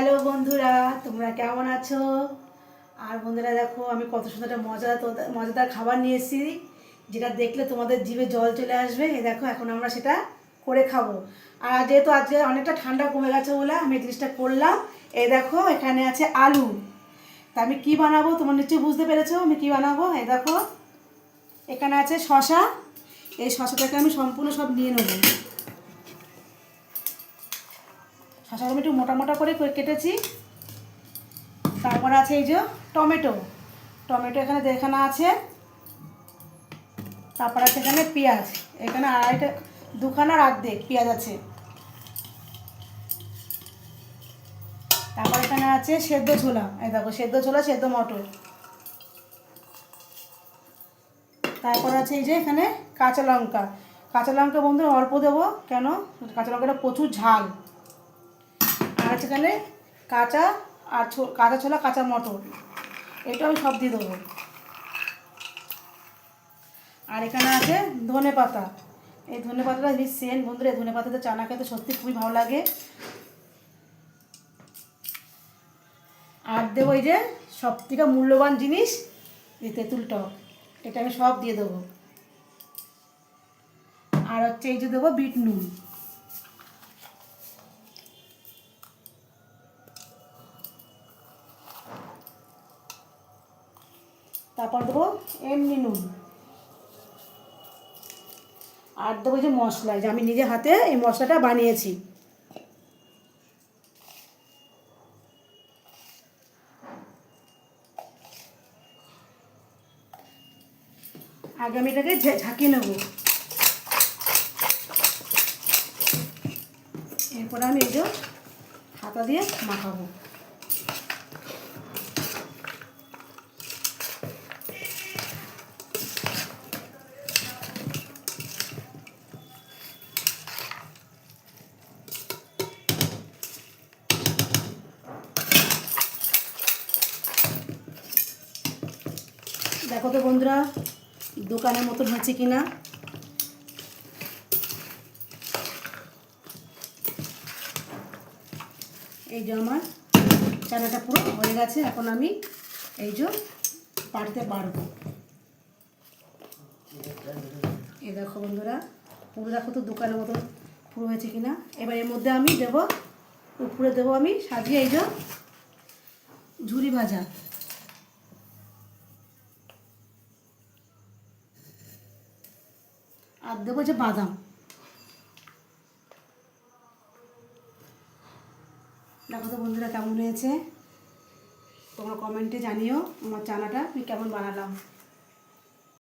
Hello বন্ধুরা, তোমরা কেমন আছো? আর বন্ধুরা দেখো, আমি কত সুন্দর একটা মজাদার খাবার নিয়ে এসেছি, যেটা দেখলে তোমাদের জিভে জল চলে আসবে। এই দেখো, এখন আমরা সেটা করে খাবো। আর যেহেতু আজকে অনেকটা ঠান্ডা কমে গেছে বলে আমি এই জিনিসটা করলাম। এই দেখো, এখানে আছে আলু। তা আমি কী বানাবো তোমার নিশ্চয়ই বুঝতে পেরেছো আমি কী বানাবো। এই দেখো, এখানে আছে শশা। এই শশাটাকে আমি সম্পূর্ণ সব নিয়ে নেবো। শশাটা আমি একটু মোটা মোটা করে কেটেছি। তারপর আছে এই যে টমেটো। টমেটো এখানে আছে। তারপর আছে এখানে পেঁয়াজ। এখানে দুখানার অর্ধেক পেঁয়াজ আছে। তারপর এখানে আছে সেদ্ধ ছোলা। এই দেখো, সেদ্ধ ছোলা, সেদ্ধ মটর। তারপর আছে এই যে এখানে কাঁচা লঙ্কা। কাঁচা লঙ্কা বন্ধুরা অল্প দেবো, কেন কাঁচা লঙ্কাটা প্রচুর ঝাল। আর আছে এখানে কাঁচা কাঁচা ছোলা, কাঁচা মটর। এটা আমি সব দিয়ে দেবো। আর এখানে আছে ধনে পাতা। এই ধনে পাতাটা হেবি সেন্ট বন্ধুরা। এই ধনে পাতাতে চানা খেতে সত্যি খুবই ভালো লাগে। আর দেবো এই যে সব থেকে মূল্যবান জিনিস, এই তেঁতুল টক। এটা আমি সব দিয়ে দেবো। আর হচ্ছে এই যে দেবো বিট নুন। তারপর দেবো এমনি নুন। আর দেবো যে মশলা, যে আমি নিজে হাতে এই মশলাটা বানিয়েছি। আগে আমি এটাকে ঝাঁকিয়ে নেবো। এরপরে আমি এই যে হাতা দিয়ে মাখাবো। দেখো তো বন্ধুরা, দোকানের মতন হচ্ছে কি না। এই যে আমার চানাটা পুরো হয়ে গেছে। এখন আমি এই যে পাড়তে পারবো। এই দেখো বন্ধুরা, পুরো দেখো তো দোকানের মতন পুরো হয়েছে কিনা। এবার এর মধ্যে আমি দেবো, উপরে দেবো আমি সাজিয়ে এই যে ঝুরি ভাজা। আর দেবো যে বাদাম। দেখো তো বন্ধুরা কেমন হয়েছে, তোমরা কমেন্টে জানিও আমার চানাটা আমি কেমন বানালাম।